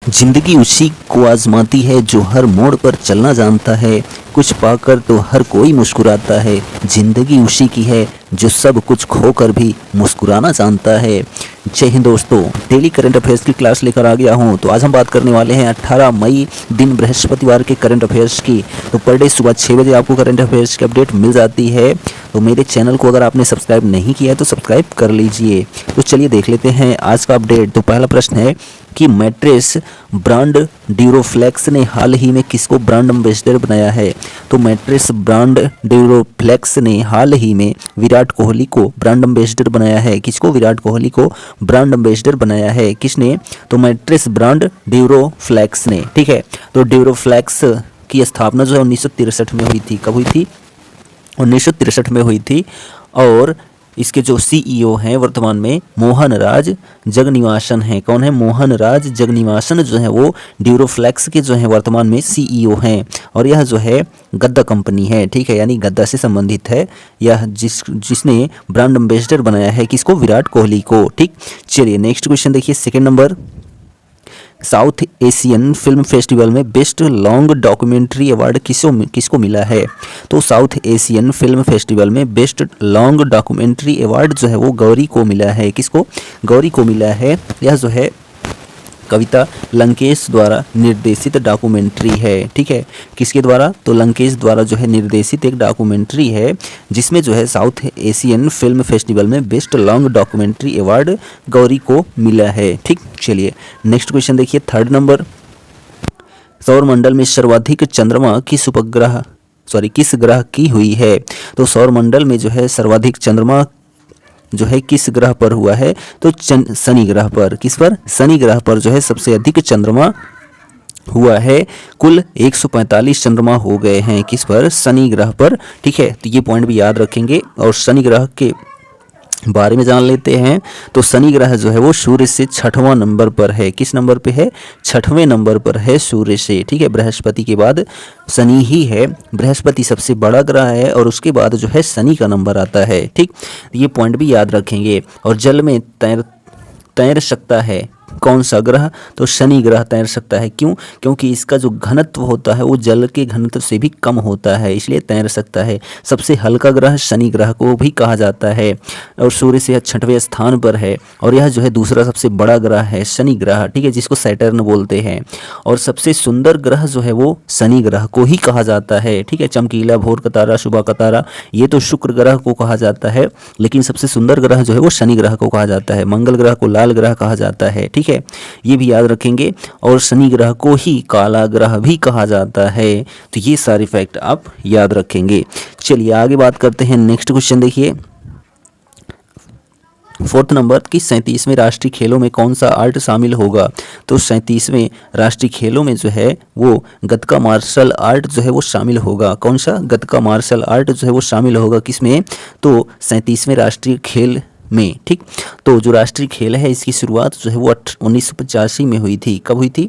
जिंदगी उसी को आजमाती है जो हर मोड़ पर चलना जानता है, कुछ पाकर तो हर कोई मुस्कुराता है। जिंदगी उसी की है जो सब कुछ खोकर भी मुस्कुराना जानता है। जय हिंद दोस्तों, डेली करंट अफेयर्स की क्लास लेकर आ गया हूँ। तो आज हम बात करने वाले हैं 18 मई दिन बृहस्पतिवार के करंट अफेयर्स की। तो पर डे सुबह 6 बजे आपको करंट अफेयर्स की अपडेट मिल जाती है। तो मेरे चैनल को अगर आपने सब्सक्राइब नहीं किया है तो सब्सक्राइब कर लीजिए। तो चलिए देख लेते हैं आज का अपडेट। तो पहला प्रश्न है कि मैट्रेस ब्रांड ड्यूरोफ्लेक्स ने हाल ही में किसको ब्रांड एम्बेसडर बनाया है। तो मैट्रेस ब्रांड ड्यूरोफ्लेक्स ने हाल ही में विराट कोहली को ब्रांड एम्बेसडर बनाया है। किसको? विराट कोहली को ब्रांड एम्बेसडर बनाया है। किसने? तो मैट्रेस ब्रांड ड्यूरोफ्लेक्स ने। ठीक है, तो ड्यूरोफ्लेक्स की स्थापना जो है 1963 में हुई थी। कब हुई थी? 1963 में हुई थी। और इसके जो सीईओ हैं वर्तमान में मोहनराज जगन्निवासन हैं। कौन है? मोहनराज जगन्निवासन जो है वो ड्यूरोफ्लेक्स के जो है वर्तमान में सीईओ हैं। और यह जो है गद्दा कंपनी है। ठीक है, यानी गद्दा से संबंधित है। यह जिसने ब्रांड एम्बेसडर बनाया है किसको? विराट कोहली को। ठीक, चलिए नेक्स्ट क्वेश्चन देखिए। Second number, south Asian film festival में बेस्ट लॉन्ग डॉक्यूमेंट्री अवार्ड किसको मिला है। तो साउथ एशियन फिल्म फेस्टिवल में बेस्ट लॉन्ग डॉक्यूमेंट्री अवार्ड जो है वो गौरी को मिला है। किसको? गौरी को मिला है। यह जो है कविता लंकेश द्वारा निर्देशित डॉक्यूमेंट्री है। ठीक है, किसके द्वारा? तो लंकेश द्वारा जो है निर्देशित एक डॉक्यूमेंट्री है जिसमें जो है साउथ एशियन फिल्म फेस्टिवल में best long documentary award Gauri को मिला है। ठीक, चलिए नेक्स्ट क्वेश्चन देखिए। थर्ड नंबर, सौरमंडल में सर्वाधिक चंद्रमा किस ग्रह की हुई है। तो सौरमंडल में जो है सर्वाधिक चंद्रमा जो है किस ग्रह पर हुआ है। तो शनि ग्रह पर। किस पर? शनि ग्रह पर जो है सबसे अधिक चंद्रमा हुआ है। कुल 145 चंद्रमा हो गए हैं। किस पर? शनि ग्रह पर। ठीक है, तो ये पॉइंट भी याद रखेंगे। और शनि ग्रह के बारे में जान लेते हैं। तो शनि ग्रह जो है वो सूर्य से 6वां नंबर पर है। किस नंबर पे है? 6वें नंबर पर है सूर्य से। ठीक है, बृहस्पति के बाद शनि ही है। बृहस्पति सबसे बड़ा ग्रह है और उसके बाद जो है शनि का नंबर आता है। ठीक, ये पॉइंट भी याद रखेंगे। और जल में तैर सकता है कौन सा ग्रह? तो शनि ग्रह तैर सकता है। क्यों? क्योंकि इसका जो घनत्व होता है वो जल के घनत्व से भी कम होता है, इसलिए तैर सकता है। सबसे हल्का ग्रह शनि ग्रह को भी कहा जाता है। और सूर्य से 6वें स्थान पर है। और यह जो है दूसरा सबसे बड़ा ग्रह है शनि ग्रह। ठीक है, जिसको सैटर्न बोलते हैं। और सबसे सुंदर ग्रह जो है वो शनि ग्रह को ही कहा जाता है। ठीक है, चमकीला, भोर का तारा, सुबह का तारा, ये तो शुक्र ग्रह को कहा जाता है। लेकिन सबसे सुंदर ग्रह जो है वो शनि ग्रह को कहा जाता है। मंगल ग्रह को लाल ग्रह कहा जाता है। ठीक है, ये भी याद रखेंगे। और शनि ग्रह को ही काला ग्रह भी कहा जाता है। तो ये सारे फैक्ट आप याद रखेंगे। चलिए आगे बात करते हैं। नेक्स्ट क्वेश्चन देखिए। फोर्थ नंबर की 37वें राष्ट्रीय खेलों में कौन सा आर्ट शामिल होगा। तो 37वें राष्ट्रीय खेलों में जो है वो गतका मार्शल आर्ट जो है वो शामिल होगा। कौन सा? गतका मार्शल आर्ट जो है वो शामिल होगा। किसमें? तो 37वें राष्ट्रीय खेल में। ठीक, तो जो राष्ट्रीय खेल है इसकी शुरुआत जो है वो 1985 में हुई थी। कब हुई थी?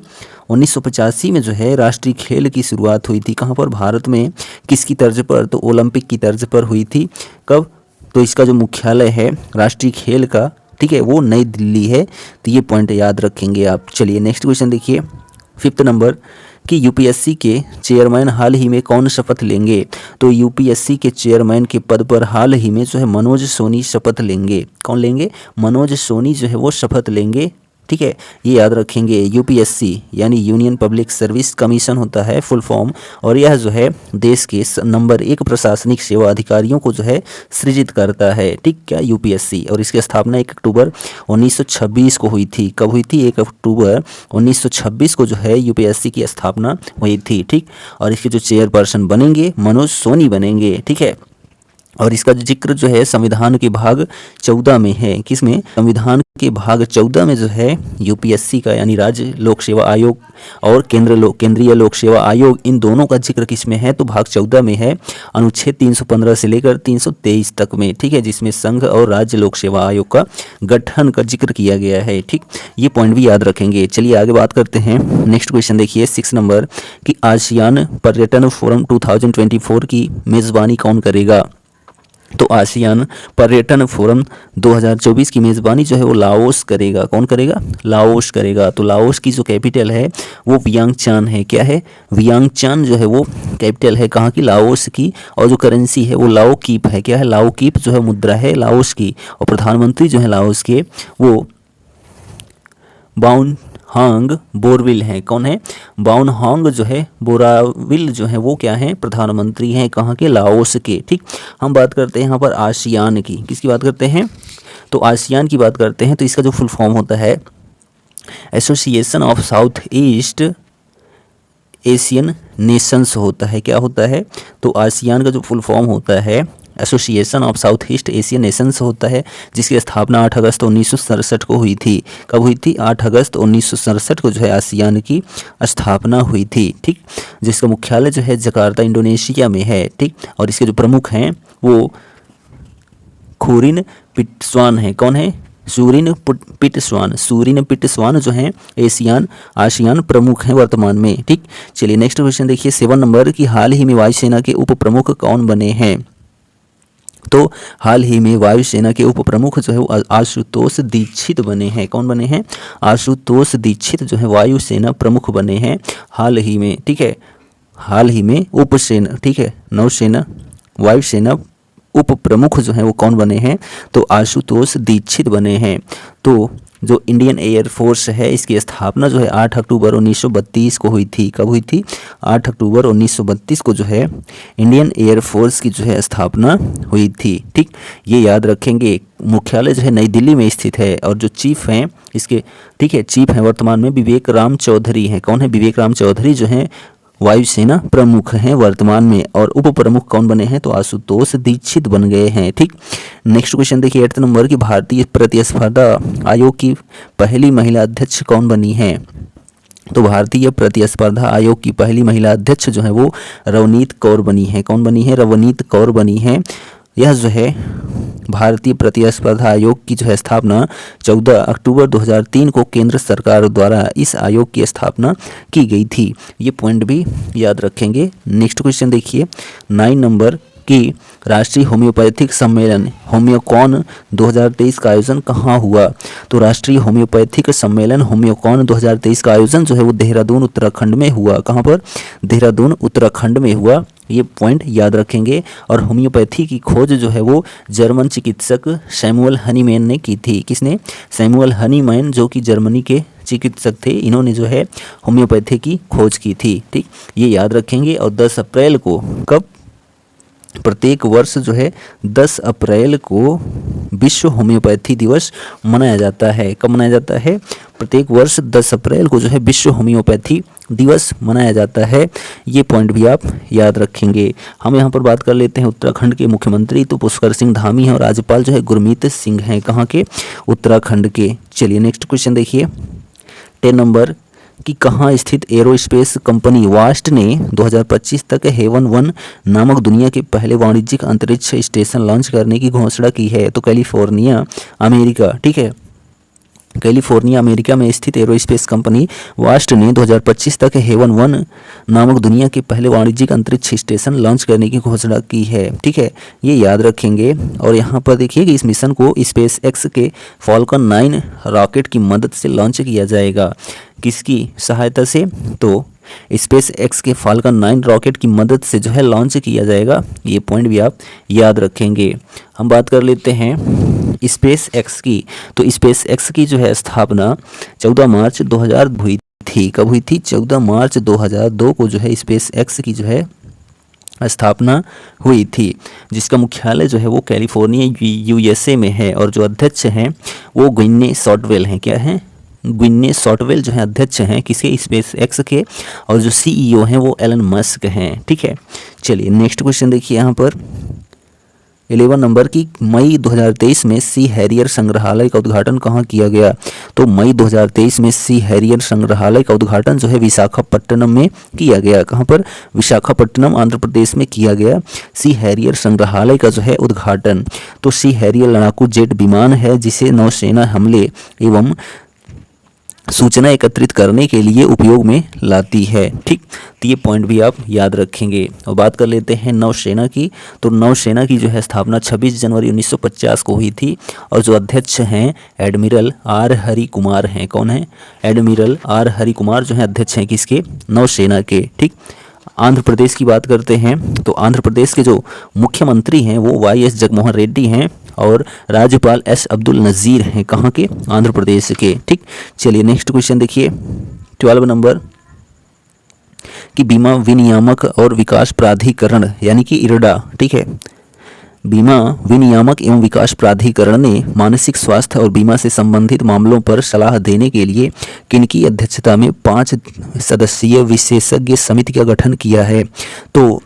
1985 में जो है राष्ट्रीय खेल की शुरुआत हुई थी। कहाँ पर? भारत में। किसकी तर्ज पर? तो ओलंपिक की तर्ज पर हुई थी। कब? तो इसका जो मुख्यालय है राष्ट्रीय खेल का, ठीक है, वो नई दिल्ली है। तो ये पॉइंट याद रखेंगे आप। चलिए नेक्स्ट क्वेश्चन देखिए। फिफ्थ नंबर कि यूपीएससी के चेयरमैन हाल ही में कौन शपथ लेंगे। तो यूपीएससी के चेयरमैन के पद पर हाल ही में जो है मनोज सोनी शपथ लेंगे। कौन लेंगे? मनोज सोनी जो है वो शपथ लेंगे। ठीक है, ये याद रखेंगे। यूपीएससी यानी यूनियन पब्लिक सर्विस कमीशन होता है फुल फॉर्म। और यह जो है देश के नंबर 1 प्रशासनिक सेवा अधिकारियों को जो है सृजित करता है। ठीक, क्या? यूपीएससी। और इसकी स्थापना 1 अक्टूबर 1926 को हुई थी। कब हुई थी? 1 अक्टूबर 1926 को जो है यूपीएससी की स्थापना हुई थी। ठीक, और इसके जो चेयरपर्सन बनेंगे मनोज सोनी बनेंगे। ठीक है, और इसका जो जो है संविधान के भाग 14 में है। किसमें? संविधान के भाग 14 में जो है यूपीएससी का यानी राज्य लोक सेवा आयोग और केंद्रीय लोक सेवा आयोग, इन दोनों का जिक्र किसमें है? तो भाग 14 में है, अनुच्छेद 315 से लेकर 323 तक में। ठीक है, जिसमें संघ और राज्य लोक सेवा आयोग का गठन का जिक्र किया गया है। ठीक, ये पॉइंट भी याद रखेंगे। चलिए आगे बात करते हैं। नेक्स्ट क्वेश्चन देखिए 6 नंबर कि आसियान पर्यटन फोरम 2024 की मेजबानी कौन करेगा। तो आसियान पर्यटन फोरम 2024 की मेज़बानी जो है वो लाओस करेगा। कौन करेगा? लाओस करेगा। तो लाओस की जो कैपिटल है वो वियंगचान है। क्या है? वियंगचान जो है वो कैपिटल है कहाँ की? लाओस की। और जो करेंसी है वो लाओ कीप है। क्या है? लाओ कीप जो है मुद्रा है लाओस की। और प्रधानमंत्री जो है लाओस के वो बाउन हांग बोरविल हैं। कौन है? बाउन हांग जो है बोराविल जो है वो क्या है? प्रधानमंत्री हैं कहाँ के? लाओस के। ठीक, हम बात करते हैं यहाँ पर आसियान की। किसकी बात करते हैं? तो आसियान की बात करते हैं। तो इसका जो फुल फॉर्म होता है association of south east Asian Nations होता है। क्या होता है? तो आसियान का जो फुल फॉर्म होता है association of south east Asian Nations होता है, जिसकी स्थापना 8 अगस्त 1967 को हुई थी। कब हुई थी? 8 अगस्त 1967 को जो है आसियान की स्थापना हुई थी। ठीक, जिसका मुख्यालय जो है जकार्ता इंडोनेशिया में है। ठीक, और इसके जो प्रमुख हैं वो खूरिन पिटस्वान है। कौन है? सूरिन पिटस्वान जो हैं आसियान प्रमुख हैं वर्तमान में। ठीक, चलिए नेक्स्ट क्वेश्चन देखिए 7 नंबर की हाल ही में वायुसेना के उप प्रमुख कौन बने हैं? तो हाल ही में वायुसेना के उप प्रमुख जो है वो आशुतोष दीक्षित बने हैं। कौन बने हैं? आशुतोष दीक्षित जो है वायुसेना प्रमुख बने हैं हाल ही में। ठीक है, हाल ही में उपसेना, ठीक है, नौसेना वायुसेना उप प्रमुख जो हैं वो कौन बने हैं? तो आशुतोष दीक्षित बने हैं। तो जो इंडियन एयर फोर्स है इसकी स्थापना जो है 8 अक्टूबर 1932 को हुई थी। कब हुई थी? 8 अक्टूबर 1932 को जो है इंडियन एयर फोर्स की जो है स्थापना हुई थी। ठीक, ये याद रखेंगे। मुख्यालय जो है नई दिल्ली में स्थित है। और जो चीफ हैं इसके, ठीक है, चीफ हैं वर्तमान में विवेक राम चौधरी हैं। कौन है? विवेक राम चौधरी जो हैं वायुसेना प्रमुख हैं वर्तमान में। और उप प्रमुख कौन बने हैं? तो आशुतोष दीक्षित बन गए हैं। ठीक, नेक्स्ट क्वेश्चन देखिए 8 नंबर की भारतीय प्रतिस्पर्धा आयोग की पहली महिला अध्यक्ष कौन बनी है? तो भारतीय प्रतिस्पर्धा आयोग की पहली महिला अध्यक्ष जो है वो रवनीत कौर बनी है। कौन बनी है? रवनीत कौर बनी है। यह जो है भारतीय प्रतिस्पर्धा आयोग की जो है स्थापना 14 अक्टूबर 2003 को केंद्र सरकार द्वारा इस आयोग की स्थापना की गई थी। ये पॉइंट भी याद रखेंगे। नेक्स्ट क्वेश्चन देखिए 9 नंबर की राष्ट्रीय होम्योपैथिक सम्मेलन होम्योकॉन 2023 का आयोजन कहाँ हुआ? तो राष्ट्रीय होम्योपैथिक सम्मेलन होम्योकॉन 2023 का आयोजन जो है वो देहरादून उत्तराखंड में हुआ। कहाँ पर? देहरादून उत्तराखंड में हुआ। ये पॉइंट याद रखेंगे। और होम्योपैथी की खोज जो है वो जर्मन चिकित्सक सैमुअल हनीमैन ने की थी। किसने? सैमुअल हनीमैन, जो कि जर्मनी के चिकित्सक थे। इन्होंने जो है होम्योपैथी की खोज की थी। ठीक, ये याद रखेंगे। और 10 अप्रैल को, कब? प्रत्येक वर्ष जो है 10 अप्रैल को विश्व होम्योपैथी दिवस मनाया जाता है। कब मनाया जाता है? प्रत्येक वर्ष 10 अप्रैल को जो है विश्व होम्योपैथी दिवस मनाया जाता है। ये पॉइंट भी आप याद रखेंगे। हम यहाँ पर बात कर लेते हैं उत्तराखंड के मुख्यमंत्री। तो पुष्कर सिंह धामी हैं और राज्यपाल जो है गुरमीत सिंह हैं। कहाँ के? उत्तराखंड के। चलिए नेक्स्ट क्वेश्चन देखिए 10 नंबर कि कहाँ स्थित एरोस्पेस कंपनी वास्ट ने 2025 तक हेवन 1 नामक दुनिया के पहले वाणिज्यिक अंतरिक्ष स्टेशन लॉन्च करने की घोषणा की है? तो कैलिफोर्निया, अमेरिका। ठीक है, कैलिफोर्निया अमेरिका में स्थित एरोस्पेस कंपनी वास्ट ने 2025 तक हेवन 1 नामक दुनिया के पहले वाणिज्यिक अंतरिक्ष स्टेशन लॉन्च करने की घोषणा की है। ठीक है, ये याद रखेंगे। और यहाँ पर देखिए कि इस मिशन को स्पेस एक्स के फॉल्कन 9 रॉकेट की मदद से लॉन्च किया जाएगा। किसकी सहायता से? तो स्पेस एक्स के फाल्कन 9 रॉकेट की मदद से जो है लॉन्च किया जाएगा। ये पॉइंट भी आप याद रखेंगे। हम बात कर लेते हैं स्पेस एक्स की। तो स्पेस एक्स की जो है स्थापना 14 मार्च 2000 हुई थी। कब हुई थी? 14 मार्च 2002 को जो है स्पेस एक्स की जो है स्थापना हुई थी, जिसका मुख्यालय जो है वो कैलिफोर्निया यूएसए में है। और जो अध्यक्ष हैं वो ग्विन्ने शॉटवेल हैं। क्या हैं? ग्विन्ने शॉटवेल जो है अध्यक्ष हैं किसके? स्पेस एक्स के। और जो सीईओ हैं वो एलन मस्क हैं। ठीक है, चलिए नेक्स्ट क्वेश्चन देखिए यहाँ पर 11 नंबर की मई 2023 में सी हैरियर संग्रहालय का उद्घाटन कहाँ किया गया? तो मई 2023 में सी हैरियर संग्रहालय का उद्घाटन जो है विशाखापट्टनम में किया गया। कहाँ पर? विशाखापट्टनम आंध्र प्रदेश में किया गया सी हैरियर संग्रहालय का जो है उद्घाटन। तो सी हैरियर लड़ाकू जेट विमान है जिसे नौसेना हमले एवं सूचना एकत्रित करने के लिए उपयोग में लाती है। ठीक, तो ये पॉइंट भी आप याद रखेंगे। और बात कर लेते हैं नौसेना की। तो नौसेना की जो है स्थापना 26 जनवरी 1950 को हुई थी और जो अध्यक्ष हैं एडमिरल आर हरि कुमार हैं। कौन है? एडमिरल आर हरि कुमार जो है अध्यक्ष हैं किसके? नौसेना के। ठीक, आंध्र प्रदेश की बात करते हैं तो आंध्र प्रदेश के जो मुख्यमंत्री हैं वो वाई.एस. जगनमोहन रेड्डी हैं और राज्यपाल एस. अब्दुल नज़ीर हैं। कहाँ के? आंध्र प्रदेश के। ठीक, चलिए नेक्स्ट क्वेश्चन देखिए 12 नंबर कि बीमा विनियामक और विकास प्राधिकरण यानी कि इरडा, ठीक है, बीमा विनियामक एवं विकास प्राधिकरण ने मानसिक स्वास्थ्य और बीमा से संबंधित मामलों पर सलाह देने के लिए किनकी अध्यक्षता में 5 सदस्यीय विशेषज्ञ समिति का गठन किया है? तो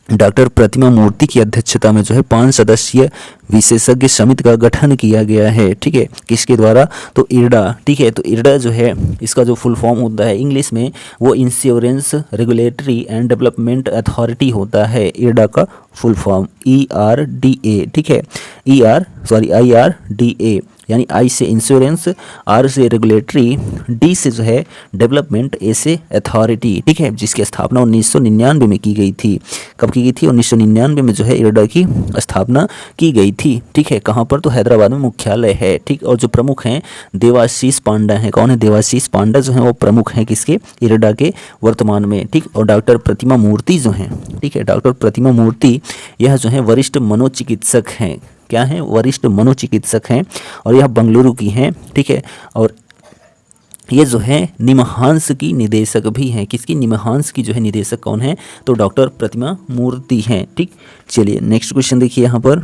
डॉक्टर प्रतिमा मूर्ति की अध्यक्षता में जो है 5 सदस्यीय विशेषज्ञ समिति का गठन किया गया है। ठीक है, किसके द्वारा? तो इरडा। ठीक है, तो इरडा जो है इसका जो फुल फॉर्म होता है इंग्लिश में वो insurance regulatory and development authority होता है। इरडा का फुल फॉर्म ERDA। ठीक है, IRDA यानी आई से इंश्योरेंस, आर से रेगुलेटरी, डी से जो है डेवलपमेंट, ए से अथॉरिटी। ठीक है, जिसकी स्थापना 1999 में की गई थी। कब की गई थी? 1999 में जो है इरडा की स्थापना की गई थी। ठीक है, कहाँ पर? तो हैदराबाद में मुख्यालय है। ठीक, और जो प्रमुख हैं देवाशीष पांडा हैं। कौन है? देवाशीष पांडा जो हैं वो प्रमुख हैं किसके? इरडा के वर्तमान में। ठीक, और डॉक्टर प्रतिमा मूर्ति जो हैं, ठीक है, डॉक्टर प्रतिमा मूर्ति यह जो है वरिष्ठ मनोचिकित्सक हैं। क्या हैं? वरिष्ठ मनोचिकित्सक हैं और यह बंगलुरु की हैं। ठीक है, और ये जो है निमहांस की निदेशक भी हैं। किसकी? निमहांस की जो है निदेशक कौन है? तो डॉक्टर प्रतिमा मूर्ति हैं। ठीक, चलिए नेक्स्ट क्वेश्चन देखिए यहाँ पर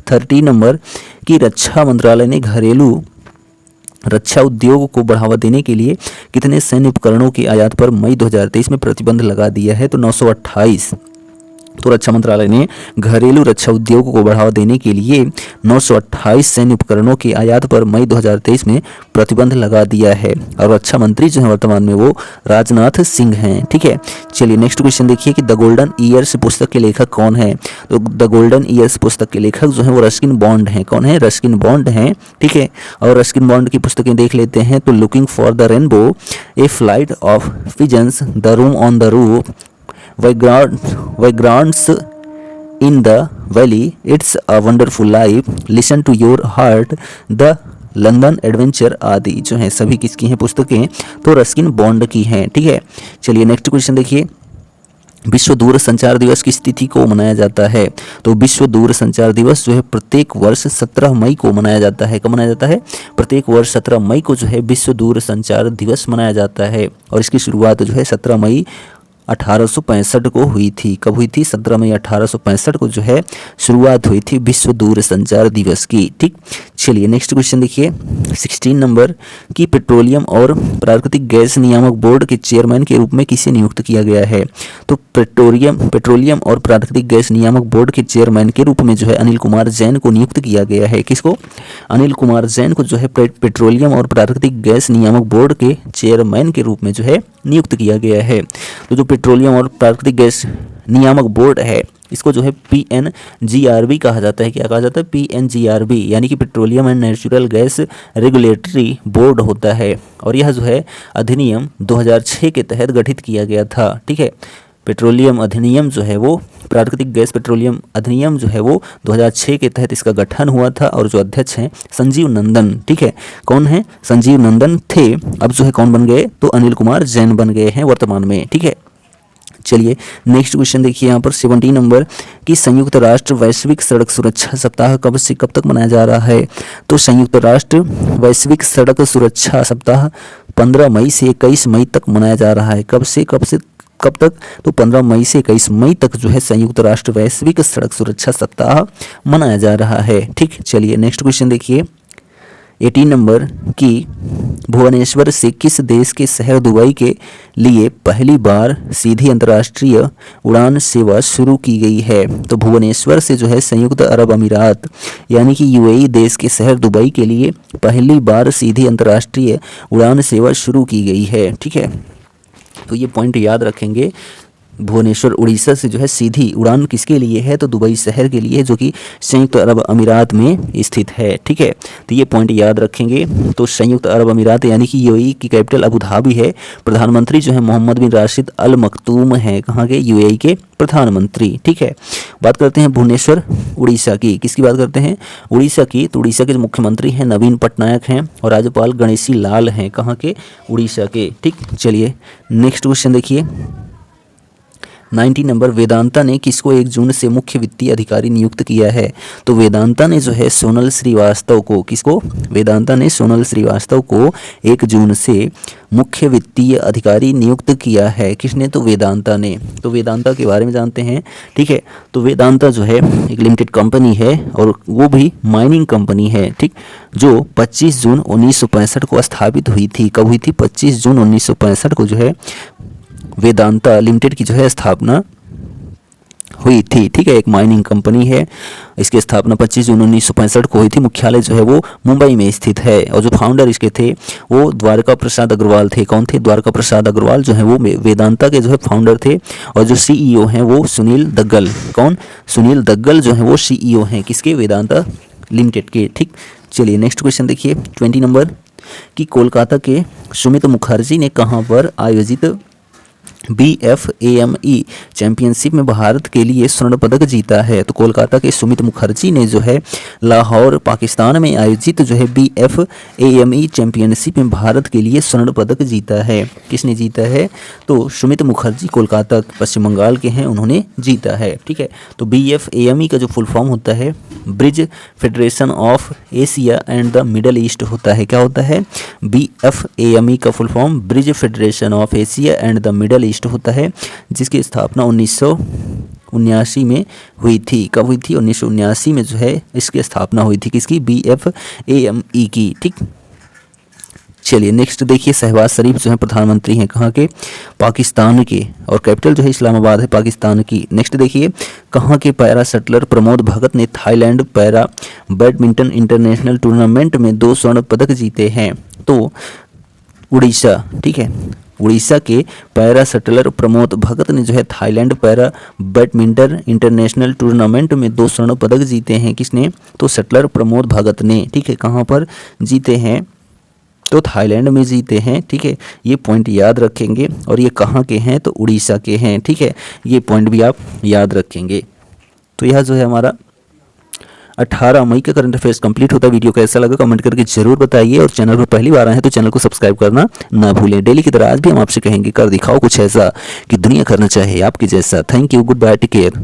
30 नंबर की रक्षा मंत्रालय ने घरेलू रक्षा उद्योग को बढ़ावा देने के लिए कितने सैन्य उपकरणों की आयात पर मई 2023 में प्रतिबंध लगा दिया है? तो 928। तो रक्षा मंत्रालय ने घरेलू रक्षा उद्योग को बढ़ावा देने के लिए 928 सैन्य उपकरणों की आयात पर मई 2023 में प्रतिबंध लगा दिया है और रक्षा मंत्री जो है वर्तमान में वो राजनाथ सिंह हैं। ठीक है, चलिए नेक्स्ट क्वेश्चन देखिए कि द गोल्डन ईयर्स पुस्तक के लेखक कौन है? तो द गोल्डन ईयर्स पुस्तक के लेखक जो है वो रस्किन बॉन्ड हैं। कौन है? रस्किन बॉन्ड हैं। ठीक है, और रस्किन बॉन्ड की पुस्तकें देख लेते हैं तो looking for the rainbow, a flight of pigeons, the room on the roof, Vagrants in the Valley, It's a Wonderful Life, Listen to Your Heart, The London adventure आदि जो हैं सभी किसकी हैं पुस्तकें? तो रस्किन बॉन्ड की हैं। ठीक है, चलिए नेक्स्ट क्वेश्चन देखिए विश्व दूर संचार दिवस किस तिथि को मनाया जाता है? तो विश्व दूर संचार दिवस जो है प्रत्येक वर्ष 17 मई को मनाया जाता है। कब मनाया जाता है? प्रत्येक वर्ष 17 मई को जो है विश्व दूर संचार दिवस मनाया जाता है और इसकी शुरुआत जो है 17 मई 1865 को हुई थी। कब हुई थी? 17 मई 1865 को जो है शुरुआत हुई थी विश्व दूर संचार दिवस की। ठीक, चलिए नेक्स्ट क्वेश्चन देखिए 16 नंबर की पेट्रोलियम और प्राकृतिक गैस नियामक बोर्ड के चेयरमैन के रूप में किसे नियुक्त किया गया है? तो पेट्रोलियम और प्राकृतिक गैस नियामक बोर्ड के चेयरमैन के रूप में जो है अनिल कुमार जैन को नियुक्त किया गया है। किसको? अनिल कुमार जैन को जो है पेट्रोलियम और प्राकृतिक गैस नियामक बोर्ड के चेयरमैन के रूप में जो है नियुक्त किया गया है। तो जो पेट्रोलियम और प्राकृतिक गैस नियामक बोर्ड है इसको जो है PNGRB कहा जाता है। क्या कहा जाता है? PNGRB यानी कि petroleum and natural gas regulatory board होता है और यह जो है अधिनियम 2006 के तहत गठित किया गया था। ठीक है, पेट्रोलियम अधिनियम जो है वो प्राकृतिक गैस पेट्रोलियम अधिनियम जो है वो 2006 के तहत इसका गठन हुआ था और जो अध्यक्ष हैं संजीव नंदन। ठीक है, कौन है? संजीव नंदन थे। अब जो है कौन बन गए? तो अनिल कुमार जैन बन गए हैं वर्तमान में। ठीक है, चलिए नेक्स्ट क्वेश्चन देखिए यहाँ पर 17 नंबर कि संयुक्त राष्ट्र वैश्विक सड़क सुरक्षा सप्ताह कब से कब तक मनाया जा रहा है? तो संयुक्त राष्ट्र वैश्विक सड़क सुरक्षा सप्ताह 15 मई से 21 मई तक मनाया जा रहा है। कब से कब तक? तो 15 मई से 21 मई तक जो है संयुक्त राष्ट्र वैश्विक सड़क सुरक्षा सप्ताह मनाया जा रहा है। ठीक, चलिए नेक्स्ट क्वेश्चन देखिए 18 नंबर की भुवनेश्वर से किस देश के शहर दुबई के लिए पहली बार सीधी अंतर्राष्ट्रीय उड़ान सेवा शुरू की गई है? तो भुवनेश्वर से जो है संयुक्त अरब अमीरात यानी कि UAE देश के शहर दुबई के लिए पहली बार सीधी अंतर्राष्ट्रीय उड़ान सेवा शुरू की गई है। ठीक है, तो ये पॉइंट याद रखेंगे भुवनेश्वर उड़ीसा से जो है सीधी उड़ान किसके लिए है, तो दुबई शहर के लिए, जो कि संयुक्त अरब अमीरात में स्थित है। ठीक है, तो ये पॉइंट याद रखेंगे। तो संयुक्त अरब अमीरात यानी कि यूएई की कैपिटल अबू धाबी है। प्रधानमंत्री जो है मोहम्मद बिन राशिद अल मखतूम है, कहाँ के, यूएई के प्रधानमंत्री। ठीक है, बात करते हैं भुवनेश्वर उड़ीसा की। किसकी बात करते हैं, उड़ीसा की। तो उड़ीसा के जो मुख्यमंत्री हैं नवीन पटनायक हैं और राज्यपाल गणेशी लाल हैं, कहाँ के, उड़ीसा के। ठीक, चलिए नेक्स्ट क्वेश्चन देखिए 90 नंबर, वेदांता ने किसको 1 जून से मुख्य वित्तीय अधिकारी नियुक्त किया है। तो वेदांता ने जो है सोनल श्रीवास्तव को, किसको, वेदांता ने सोनल श्रीवास्तव को 1 जून से मुख्य वित्तीय अधिकारी नियुक्त किया है। किसने, तो वेदांता ने। तो वेदांता के बारे में जानते हैं। ठीक है, तो वेदांता जो है एक लिमिटेड कंपनी है और वो भी माइनिंग कंपनी है। ठीक, जो 25 जून 1965 को स्थापित हुई थी। कब हुई थी, 25 जून 1965 को जो है वेदांता लिमिटेड की जो है स्थापना हुई थी। ठीक है, एक माइनिंग कंपनी है। इसकी स्थापना 25 जून 1965 को हुई थी। मुख्यालय जो है वो मुंबई में स्थित है और जो फाउंडर इसके थे वो द्वारका प्रसाद अग्रवाल थे। कौन थे, द्वारका प्रसाद अग्रवाल जो है वो वेदांता के जो है फाउंडर थे और जो सीईओ हैं वो सुनील दग्गल। कौन, सुनील दग्गल जो है वो सीईओ हैं किसके, वेदांता लिमिटेड के। ठीक, चलिए नेक्स्ट क्वेश्चन देखिए 20 नंबर, कि कोलकाता के सुमित मुखर्जी ने कहाँ पर आयोजित BFAME चैंपियनशिप में भारत के लिए स्वर्ण पदक जीता है। तो कोलकाता के सुमित मुखर्जी ने जो है लाहौर पाकिस्तान में आयोजित जो है BFAME चैंपियनशिप में भारत के लिए स्वर्ण पदक जीता है। किसने जीता है, तो सुमित मुखर्जी कोलकाता पश्चिम बंगाल के हैं, उन्होंने जीता है। ठीक है, तो BFAME का जो फुल फॉर्म होता है bridge federation of Asia and the middle east होता है। क्या होता है, BFAME का full form bridge federation of Asia and the middle east होता है, जिसकी स्थापना 1979 में हुई थी। कब हुई थी, 1979 में जो है इसकी स्थापना हुई थी। किसकी, BFAME की। ठीक, चलिए नेक्स्ट देखिए शहबाज शरीफ जो है प्रधानमंत्री हैं, कहाँ के, पाकिस्तान के, और कैपिटल जो है इस्लामाबाद है पाकिस्तान की। नेक्स्ट देखिए कहाँ के पैरा शटलर प्रमोद भगत ने Thailand para badminton international tournament में 2 स्वर्ण पदक जीते हैं। तो उड़ीसा। ठीक है, उड़ीसा के पैरा शटलर प्रमोद भगत ने जो है Thailand para badminton international tournament में 2 स्वर्ण पदक जीते हैं। किसने, तो शटलर प्रमोद भगत ने। ठीक है, कहाँ पर जीते हैं, तो थाईलैंड में जीते हैं। ठीक है, ये पॉइंट याद रखेंगे। और ये कहाँ के हैं, तो उड़ीसा के हैं। ठीक है, ये पॉइंट भी आप याद रखेंगे। तो यह जो है हमारा 18 मई का करंट अफेयर्स कंप्लीट होता है। वीडियो कैसा लगा कमेंट करके जरूर बताइए और चैनल पर पहली बार आए हैं तो चैनल को सब्सक्राइब करना ना भूलें। डेली की तरह आज भी हम आपसे कहेंगे कर दिखाओ कुछ ऐसा कि दुनिया करना चाहे आपके जैसा। Thank you, goodbye, take care.